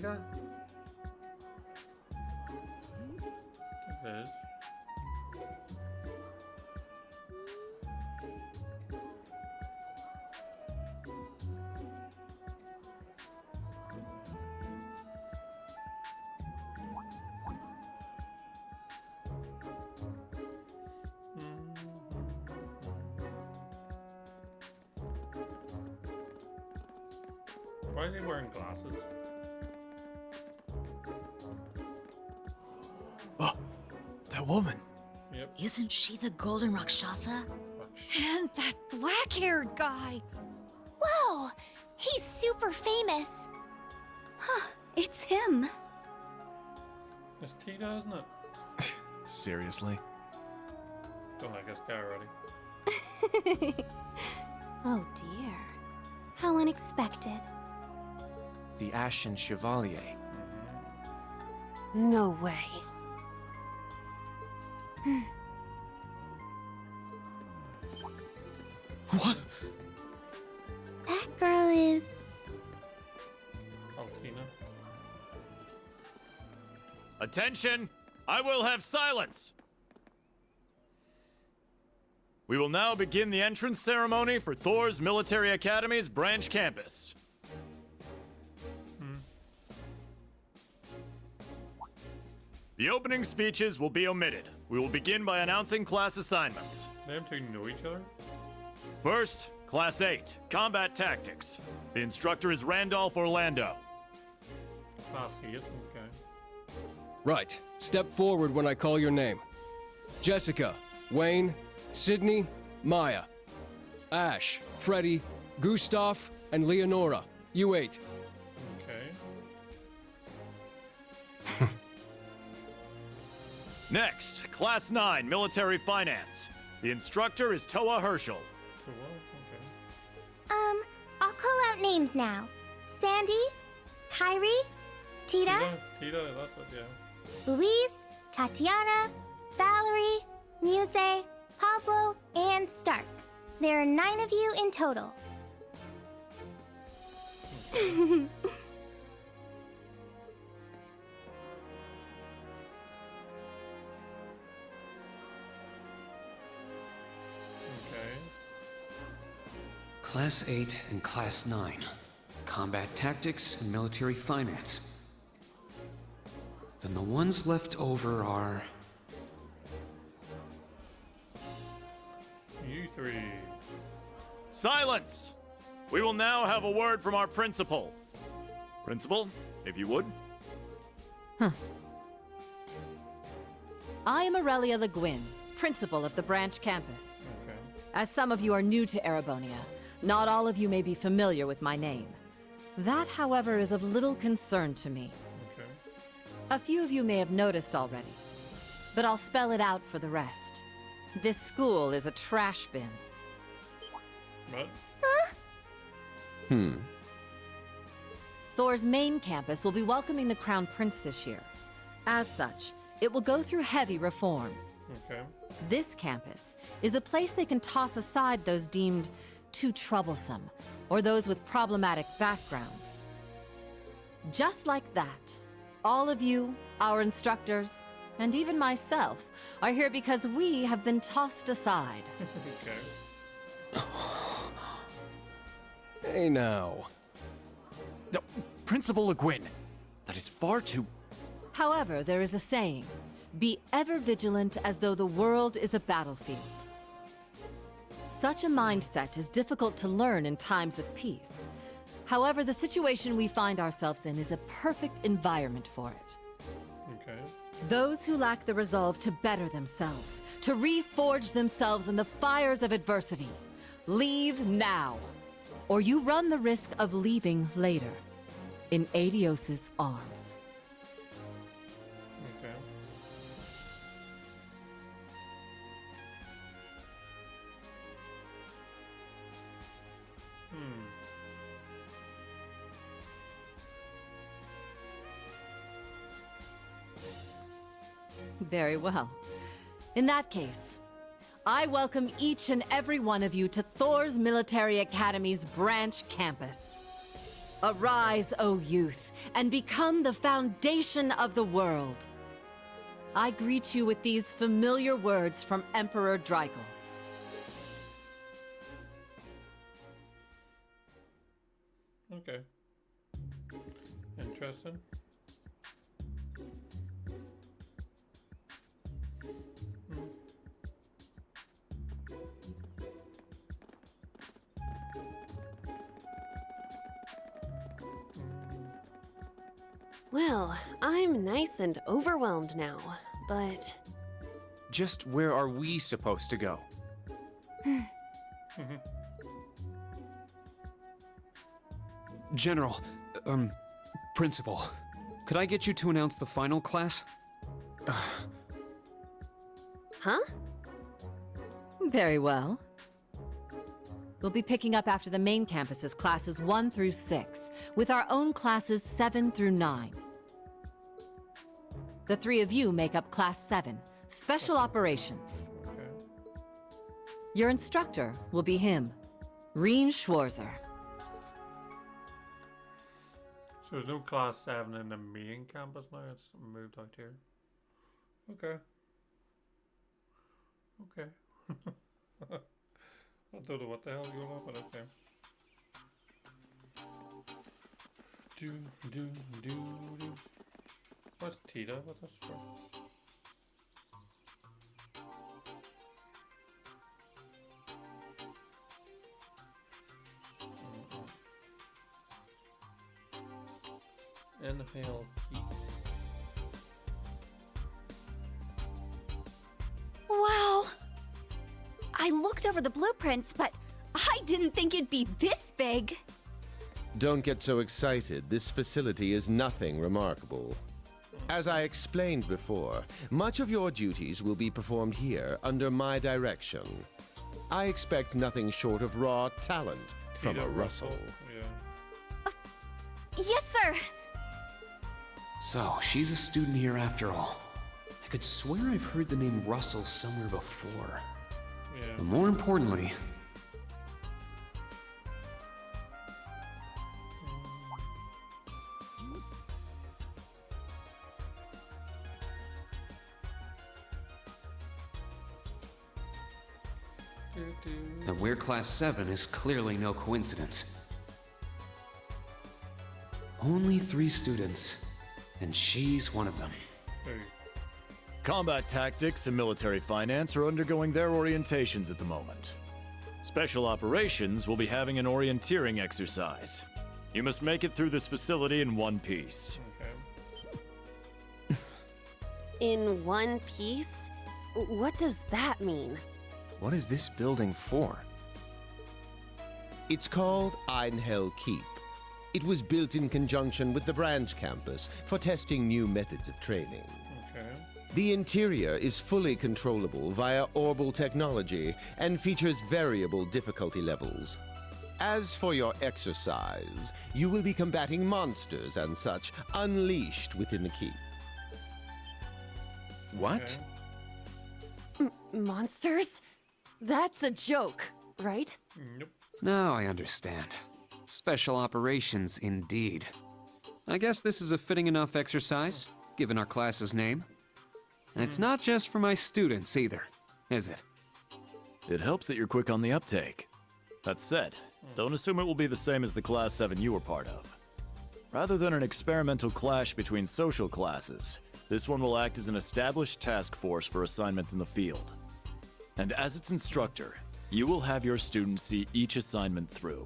Jessica? It is. Why is he wearing glasses? Oh, that woman. Yep. Isn't she the Golden Rakshasa? And that black-haired guy. Whoa! He's super famous. Huh, it's him. It's Tito, isn't it? Seriously? Don't like this guy already. Oh dear. How unexpected. The Ashen Chevalier. No way. What? That girl is... Altina. Attention! I will have silence! We will now begin the entrance ceremony for Thor's Military Academy's branch campus. The opening speeches will be omitted. We will begin by announcing class assignments. Them two know each other? First, Class 8, Combat Tactics. The instructor is Randolph Orlando. Class 8, okay. Right. Step forward when I call your name. Jessica, Wayne, Sydney, Maya. Ash, Freddy, Gustav, and Leonora. You 8. Okay. Next, Class 9, Military Finance. The instructor is Toa Herschel. So what? Okay. I'll call out names now. Sandy, Kyrie, Tita, Tito, that's it, yeah. Louise, Tatiana, Valerie, Muse, Pablo, and Stark. There are 9 of you in total. Okay. Class 8 and Class 9. Combat Tactics and Military Finance. Then the ones left over are... You three. Silence! We will now have a word from our principal. Principal, if you would. I am Aurelia Le Guin, principal of the branch campus. Okay. As some of you are new to Erebonia, not all of you may be familiar with my name. That, however, is of little concern to me. Okay. A few of you may have noticed already, but I'll spell it out for the rest. This school is a trash bin. What? Thor's main campus will be welcoming the Crown Prince this year. As such, it will go through heavy reform. Okay. This campus is a place they can toss aside those deemed too troublesome, or those with problematic backgrounds. Just like that, all of you, our instructors, and even myself, are here because we have been tossed aside. Okay. Hey now. No, Principal Le Guin, that is far too... However, there is a saying, be ever vigilant as though the world is a battlefield. Such a mindset is difficult to learn in times of peace. However, the situation we find ourselves in is a perfect environment for it. Okay. Those who lack the resolve to better themselves, to reforge themselves in the fires of adversity, leave now, or you run the risk of leaving later, in Adios's arms. Okay. Very well. In that case, I welcome each and every one of you to Thor's Military Academy's branch campus. Arise, O youth, and become the foundation of the world. I greet you with these familiar words from Emperor Dreigels. Okay. Interesting. Well, I'm nice and overwhelmed now, but Just where are we supposed to go? General, Principal, could I get you to announce the final class? huh? Very well. We'll be picking up after the main campus's classes 1 through 6, with our own classes 7 through 9. The 3 of you make up Class 7, Special Operations. Okay. Your instructor will be him, Reen Schwarzer. So there's no class 7 in the main campus now, it's moved out here. Okay. Okay. I don't know what the hell's going on, but okay. Do. What's Tita with us for? Inhale heat. Wow! I looked over the blueprints, but I didn't think it'd be this big. Don't get so excited. This facility is nothing remarkable. As I explained before, much of your duties will be performed here under my direction. I expect nothing short of raw talent from Tita a Russell. Yeah. Yes, sir. So, she's a student here after all. I could swear I've heard the name Russell somewhere before. Yeah. But more importantly, that we're Class 7 is clearly no coincidence. Only 3 students, and she's one of them. Hey. Combat tactics and military finance are undergoing their orientations at the moment. Special operations will be having an orienteering exercise. You must make it through this facility in one piece. Okay. In one piece? What does that mean? What is this building for? It's called Einhell Keep. It was built in conjunction with the branch campus for testing new methods of training. Okay. The interior is fully controllable via Orbal technology and features variable difficulty levels. As for your exercise, you will be combating monsters and such unleashed within the keep. What? Okay. Monsters? That's a joke, right? Nope. Now I understand. Special operations, indeed. I guess this is a fitting enough exercise, given our class's name. And it's not just for my students either, is it? It helps that you're quick on the uptake. That said, don't assume it will be the same as the Class 7 you were part of. Rather than an experimental clash between social classes, this one will act as an established task force for assignments in the field. And as its instructor, you will have your students see each assignment through.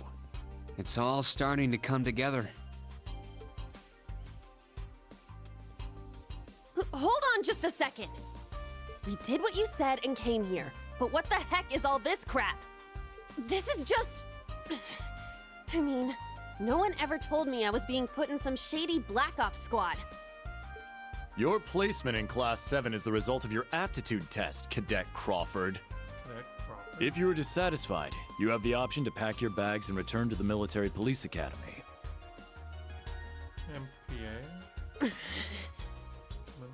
It's all starting to come together. Hold on just a second. We did what you said and came here, but what the heck is all this crap? This is just... I mean, no one ever told me I was being put in some shady Black Ops squad. Your placement in Class 7 is the result of your aptitude test, Cadet Crawford. If you are dissatisfied, you have the option to pack your bags and return to the Military Police Academy. MPA? Military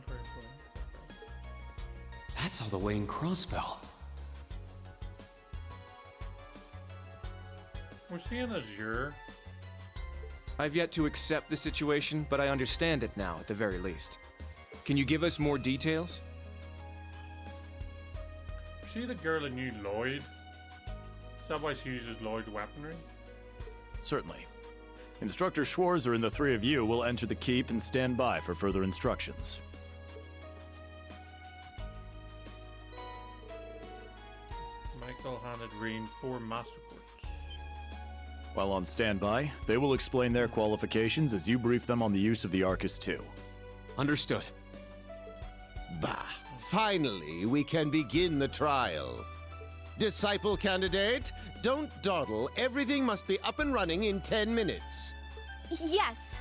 police. That's all the way in Crossbell. Was he in Azure? I've yet to accept the situation, but I understand it now, at the very least. Can you give us more details? See the girl that knew Lloyd? Is that why she uses Lloyd weaponry? Certainly. Instructor Schwarzer and the three of you will enter the keep and stand by for further instructions. Michael handed Reen 4 master quartz. While on standby, they will explain their qualifications as you brief them on the use of the Arcus II. Understood. Bah! Finally, we can begin the trial. Disciple candidate, don't dawdle. Everything must be up and running in 10 minutes. Yes.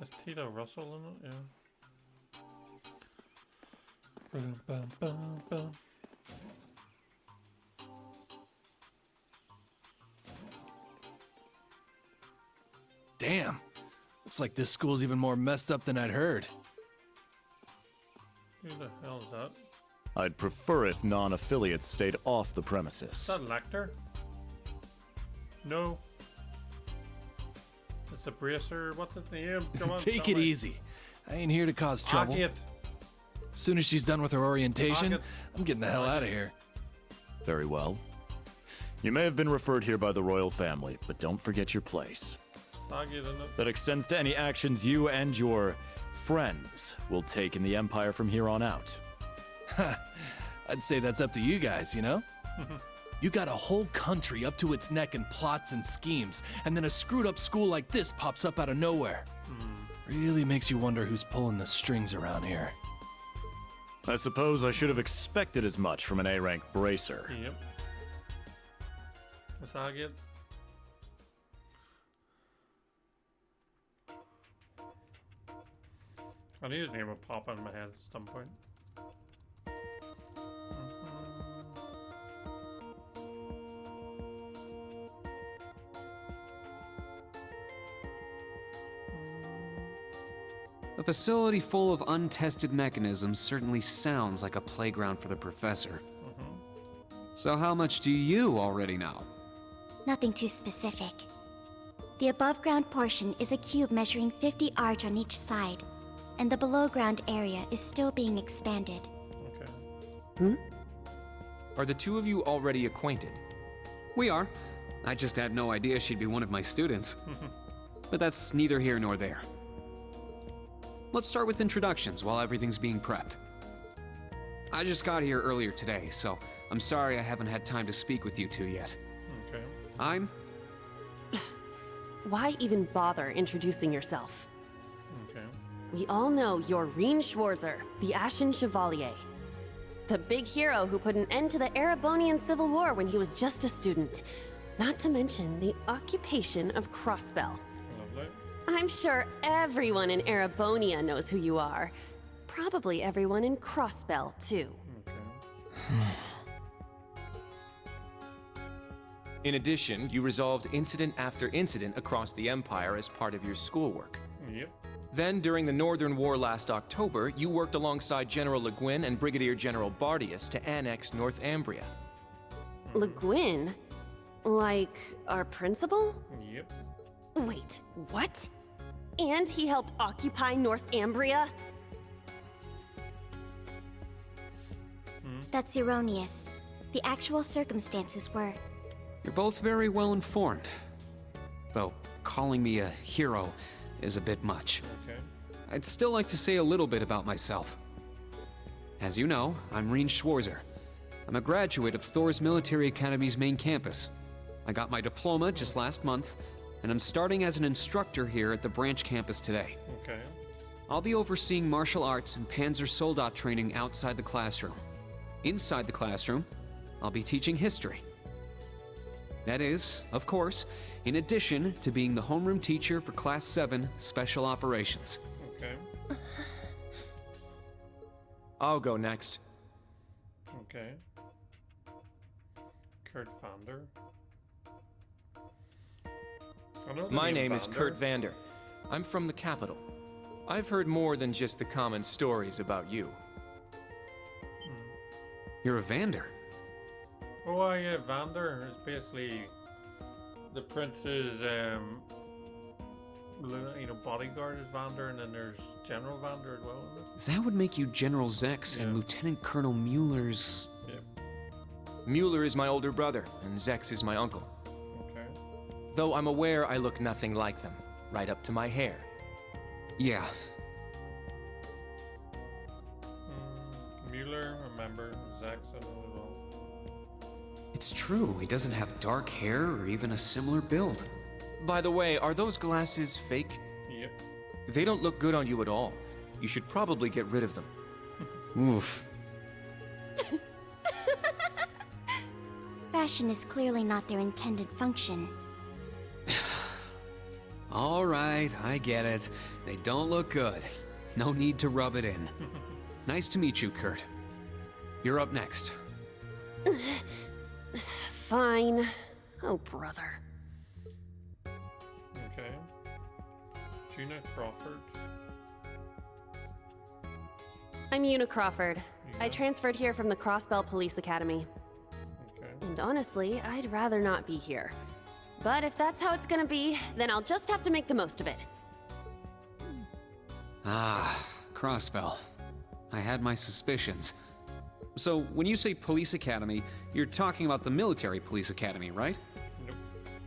Is Tito Russell in it? Yeah. Bum, bum, bum, bum. Damn. Looks like this school's even more messed up than I'd heard. Who the hell is that? I'd prefer if non-affiliates stayed off the premises. Is that Lecter? No. It's a bracer. What's his name? Come on. Take tell it me. easy. I ain't here to cause trouble. Agate. As soon as she's done with her orientation, Agate. I'm getting the hell out of here. Very well. You may have been referred here by the royal family, but don't forget your place. Agate, isn't it? That extends to any actions you and your friends will take in the Empire from here on out. I'd say that's up to you guys, you know? You got a whole country up to its neck in plots and schemes, and then a screwed up school like this pops up out of nowhere. Really makes you wonder who's pulling the strings around here. I suppose I should have expected as much from an A-rank bracer. Yep. What's Agate? I knew his name would pop in my head at some point. A facility full of untested mechanisms certainly sounds like a playground for the professor. So how much do you already know? Nothing too specific. The above ground portion is a cube measuring 50 arch on each side, and the below ground area is still being expanded. Okay. Are the two of you already acquainted? We are. I just had no idea she'd be one of my students. But that's neither here nor there. Let's start with introductions while everything's being prepped. I just got here earlier today, so I'm sorry I haven't had time to speak with you two yet. Okay. I'm... Why even bother introducing yourself? Okay. We all know you're Reen Schwarzer, the Ashen Chevalier. The big hero who put an end to the Erebonian Civil War when he was just a student. Not to mention the occupation of Crossbell. Lovely. I'm sure everyone in Erebonia knows who you are. Probably everyone in Crossbell, too. Okay. In addition, you resolved incident after incident across the Empire as part of your schoolwork. Yep. Then, during the Northern War last October, you worked alongside General Le Guin and Brigadier General Bardius to annex Northumbria. Le Guin? Like our principal? Yep. Wait, what? And he helped occupy Northumbria? That's erroneous. The actual circumstances were. You're both very well informed. Though calling me a hero is a bit much. Okay. I'd still like to say a little bit about myself. As you know, I'm Reen Schwarzer. I'm a graduate of Thor's Military Academy's main campus. I got my diploma just last month, and I'm starting as an instructor here at the branch campus today. Okay. I'll be overseeing martial arts and Panzer Soldat training outside the classroom. Inside the classroom, I'll be teaching history. That is, of course, in addition to being the homeroom teacher for Class 7 Special Operations. Okay. I'll go next. Okay. Kurt Vander. I know the My name is Vander. Kurt Vander. I'm from the capital. I've heard more than just the common stories about you. You're a Vander. Oh, yeah, Vander is basically the prince's bodyguard is Vander, and then there's General Vander as well, isn't it? That would make you General Zex and Lieutenant Colonel Mueller's... Yep. Mueller is my older brother, and Zex is my uncle. Okay. Though I'm aware I look nothing like them, right up to my hair. Yeah. Mueller, remember, Zex, and all. It's true, he doesn't have dark hair or even a similar build. By the way, are those glasses fake? Yep. They don't look good on you at all. You should probably get rid of them. Oof. Fashion is clearly not their intended function. All right, I get it. They don't look good. No need to rub it in. Nice to meet you, Kurt. You're up next. Fine. Oh, brother. Okay. Gina Crawford. I'm Una Crawford. I transferred here from the Crossbell Police Academy. Okay. And honestly, I'd rather not be here. But if that's how it's gonna be, then I'll just have to make the most of it. Ah, Crossbell. I had my suspicions. So, when you say police academy, you're talking about the military police academy, right? Nope.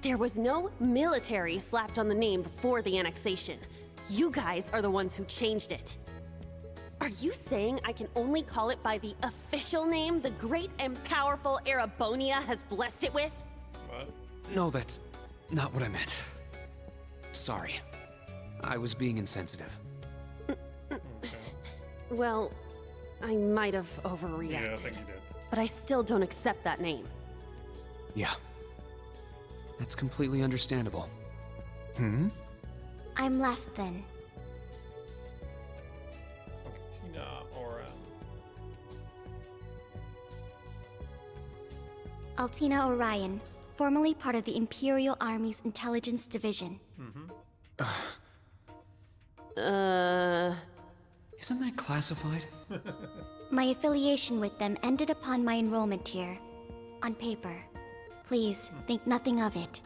There was no military slapped on the name before the annexation. You guys are the ones who changed it. Are you saying I can only call it by the official name the great and powerful Erebonia has blessed it with? What? No, that's not what I meant. Sorry. I was being insensitive. Well, I might have overreacted. Yeah, I think you did. But I still don't accept that name. Yeah. That's completely understandable. I'm last then. Tina Oran. Altina Orion, formerly part of the Imperial Army's Intelligence Division. Isn't that classified? My affiliation with them ended upon my enrollment here. On paper. Please, think nothing of it.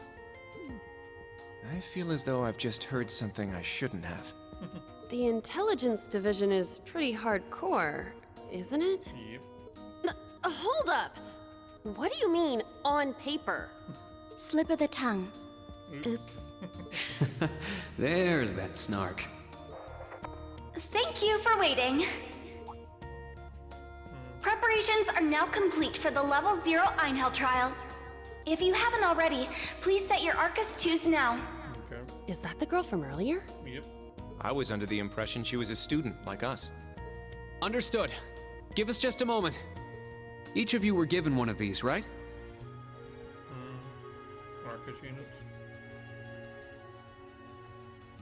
I feel as though I've just heard something I shouldn't have. The Intelligence Division is pretty hardcore, isn't it? Yep. Hold up! What do you mean, on paper? Slip of the tongue. Oops. There's that snark. Thank you for waiting. Preparations are now complete for the Level 0 Einhell trial. If you haven't already, please set your Arcus 2s now. Okay. Is that the girl from earlier? Yep. I was under the impression she was a student, like us. Understood. Give us just a moment. Each of you were given one of these, right? Marcus units.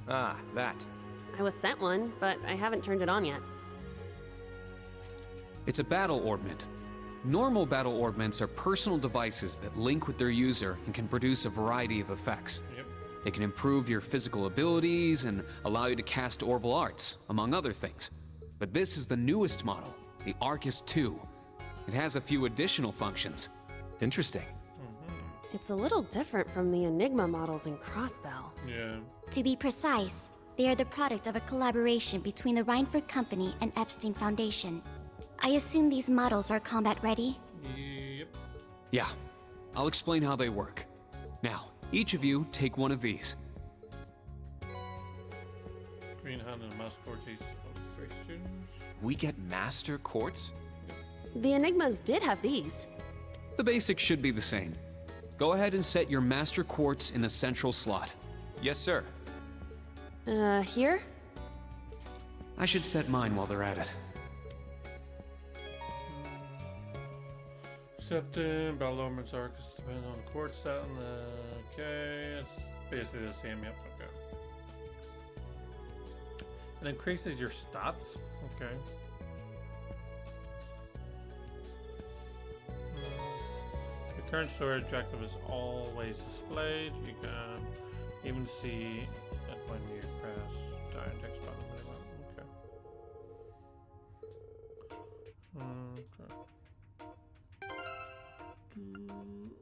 Ah, that. I was sent one, but I haven't turned it on yet. It's a battle orbment. Normal battle orbments are personal devices that link with their user and can produce a variety of effects. Yep. They can improve your physical abilities and allow you to cast orbal arts, among other things. But this is the newest model, the Arcus 2. It has a few additional functions. Interesting. It's a little different from the Enigma models in Crossbell. Yeah. To be precise, they are the product of a collaboration between the Reinford Company and Epstein Foundation. I assume these models are combat ready? Yep. Yeah, I'll explain how they work. Now, each of you take one of these. Green Hand and Mask Forge each of 3 students. We get master quartz? The Enigmas did have these. The basics should be the same. Go ahead and set your master quartz in the central slot. Yes, sir. Here? I should set mine while they're at it. Set the Battle Ornaments Arcus depends on the quartz set and okay. It's basically the same, yep, okay. It increases your stats. Okay. The current storage objective is always displayed. You can even see it when you press down to expand the minimap. Okay.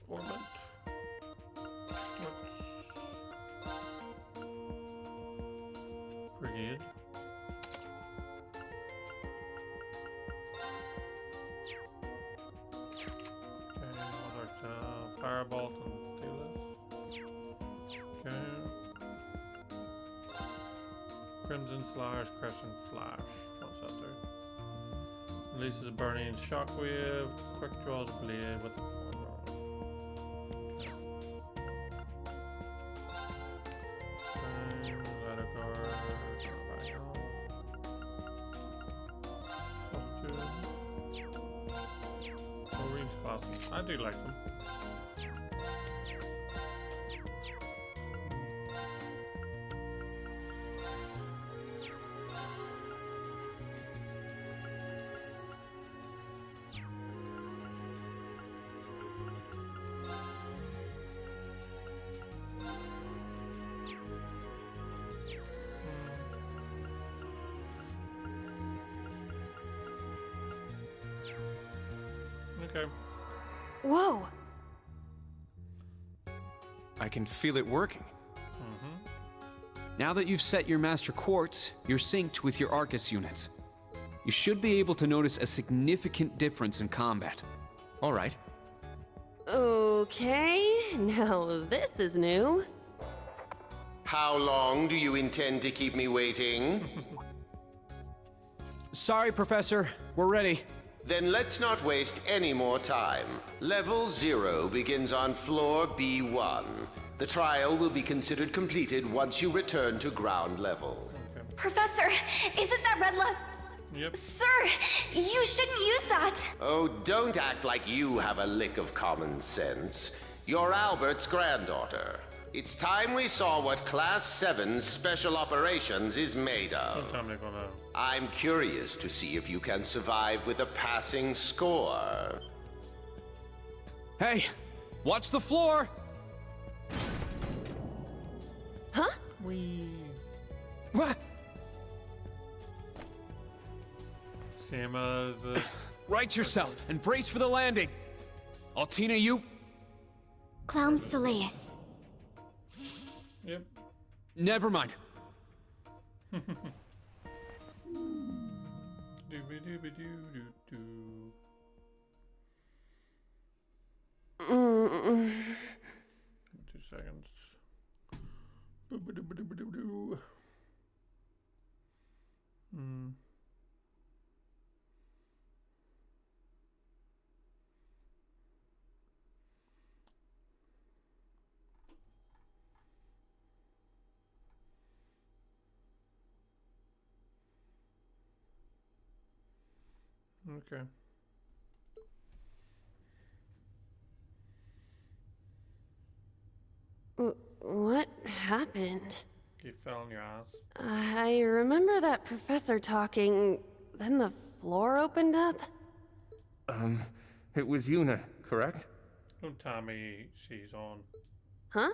Orbit. Whoops. Brigade. Okay, what are Firebolt and Tailless. Okay. Crimson Slash, Crescent Flash. What's that do? Releases a burning shockwave. Quick draws a blade with a I do like them. Okay. Whoa! I can feel it working. Now that you've set your Master Quartz, you're synced with your Arcus units. You should be able to notice a significant difference in combat. All right. Okay, now this is new. How long do you intend to keep me waiting? Sorry, Professor. We're ready. Then let's not waste any more time. Level 0 begins on floor B1. The trial will be considered completed once you return to ground level. Professor, isn't that red love? Yep. Sir, you shouldn't use that. Oh, don't act like you have a lick of common sense. You're Albert's granddaughter. It's time we saw what Class 7's Special Operations is made of. Sometime they're gonna... I'm curious to see if you can survive with a passing score. Hey, watch the floor! Huh? Whee. What? Same as... Right yourself and brace for the landing. Altina, you... Clown Soleus. Yep. Never mind. Dooby-dooby-doo-doo-doo. 2 seconds. Boo-ba-doo-ba-doo-ba-doo-doo. Okay. What happened? You fell on your ass. I remember that professor talking, then the floor opened up. It was Yuna, correct? Don't tell me she's on. Huh?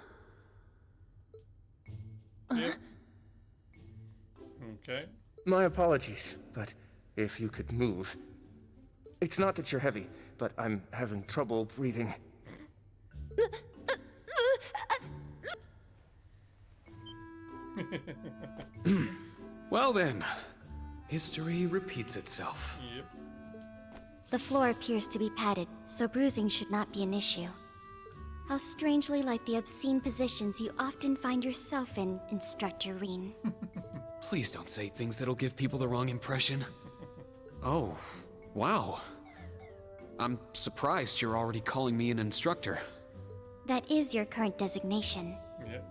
Yep. Okay. My apologies, but if you could move. It's not that you're heavy, but I'm having trouble breathing. Well then, history repeats itself. Yep. The floor appears to be padded, so bruising should not be an issue. How strangely like the obscene positions you often find yourself in, Instructor Reen. Please don't say things that'll give people the wrong impression. Oh, wow. I'm surprised you're already calling me an instructor. That is your current designation. Yep.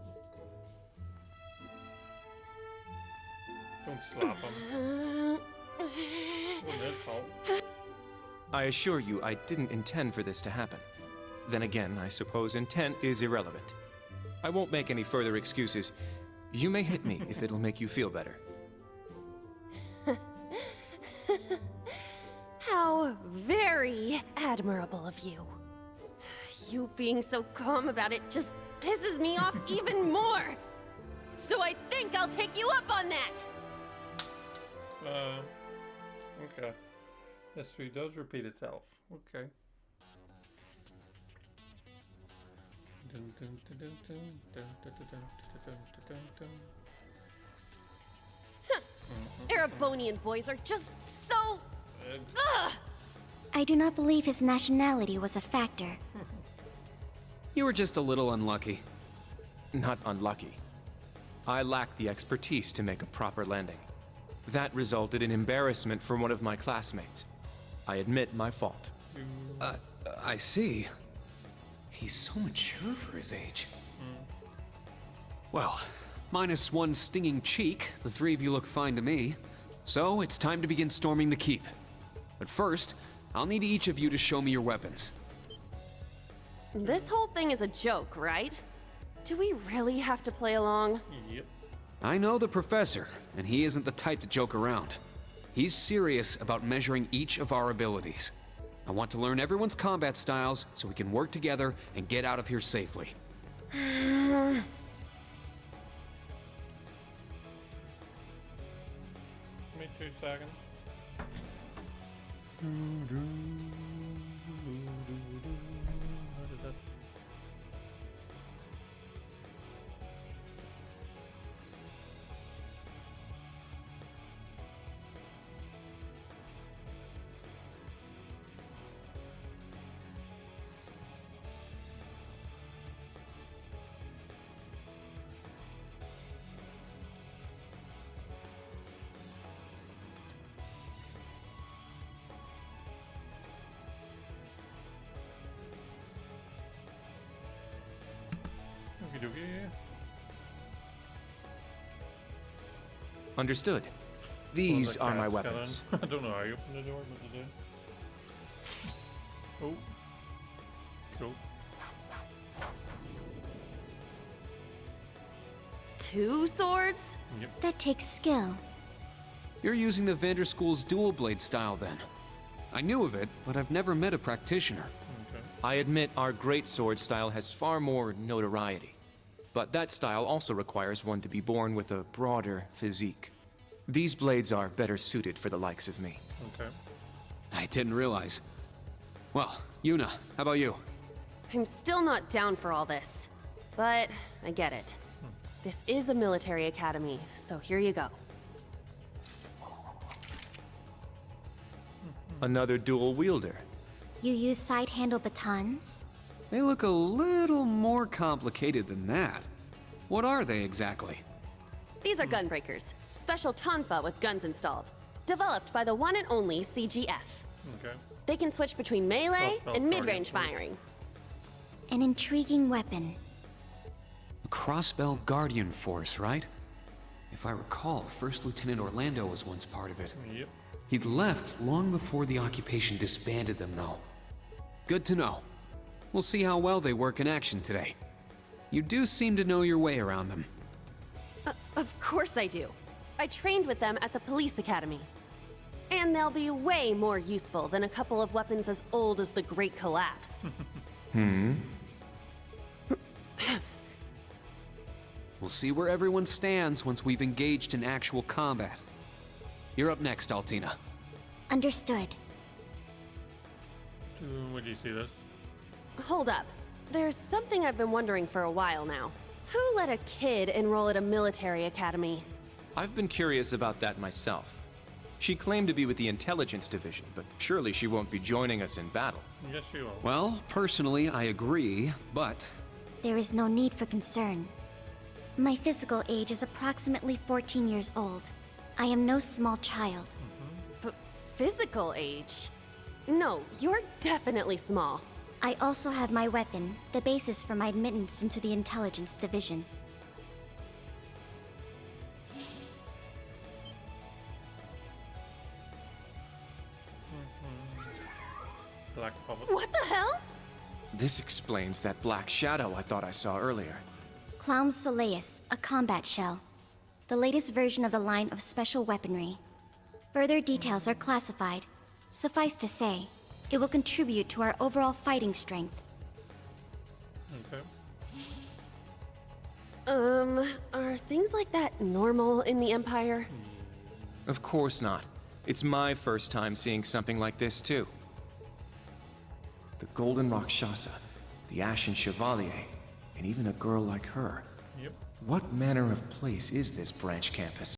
Don't slap him. Wasn't his fault. I assure you, I didn't intend for this to happen. Then again, I suppose intent is irrelevant. I won't make any further excuses. You may hit me if it'll make you feel better. How very admirable of you. You being so calm about it just pisses me off even more. So I think I'll take you up on that. Okay. History does repeat itself. Okay. Dun, dun, dun, dun, dun, dun, dun, dun, dun, dun, dun, dun. Erebonian boys are just so... Ugh! I do not believe his nationality was a factor. You were just a little unlucky. Not unlucky. I lacked the expertise to make a proper landing. That resulted in embarrassment for one of my classmates. I admit my fault. I see. He's so mature for his age. Well, minus one stinging cheek, the three of you look fine to me. So, it's time to begin storming the keep. But first, I'll need each of you to show me your weapons. This whole thing is a joke, right? Do we really have to play along? Yep. I know the professor, and he isn't the type to joke around. He's serious about measuring each of our abilities. I want to learn everyone's combat styles so we can work together and get out of here safely. Give me 2 seconds. How did that... Okey-dokey. Understood. These Well, are my the cat's weapons. I don't know how you open the door, but it did. Oh. Cool. 2 swords? Yep. That takes skill. You're using the Vanderschool's dual blade style then. I knew of it, but I've never met a practitioner. Okay. I admit our great sword style has far more notoriety. But that style also requires one to be born with a broader physique. These blades are better suited for the likes of me. Okay. I didn't realize. Well, Yuna, how about you? I'm still not down for all this. But I get it. This is a military academy, so here you go. Another dual wielder. You use side handle batons? They look a little more complicated than that. What are they exactly? These are gunbreakers. Special tonfa with guns installed. Developed by the one and only CGF. Okay. They can switch between melee Crossbow and mid-range target. firing. An intriguing weapon. A Crossbell Guardian Force, right? If I recall, First Lieutenant Orlando was once part of it. Yep. He'd left long before the occupation disbanded them, though. Good to know. We'll see how well they work in action today. You do seem to know your way around them. Of course I do. I trained with them at the police academy. And they'll be way more useful than a couple of weapons as old as the Great Collapse. We'll see where everyone stands once we've engaged in actual combat. You're up next, Altina. Understood. Where do you see this? Hold up. There's something I've been wondering for a while now. Who let a kid enroll at a military academy? I've been curious about that myself. She claimed to be with the intelligence division, but surely she won't be joining us in battle. Yes, you will. Well, personally, I agree, but There is no need for concern. My physical age is approximately 14 years old. I am no small child. Physical age? No, you're definitely small. I also have my weapon, the basis for my admittance into the intelligence division. Black Puppet. What the hell? This explains that black shadow I thought I saw earlier. Clown Soleus, a combat shell. The latest version of the line of special weaponry. Further details are classified. Suffice to say, it will contribute to our overall fighting strength. Okay. Are things like that normal in the Empire? Of course not. It's my first time seeing something like this, too. The Golden Rakshasa, the Ashen Chevalier, and even a girl like her. Yep. What manner of place is this branch campus?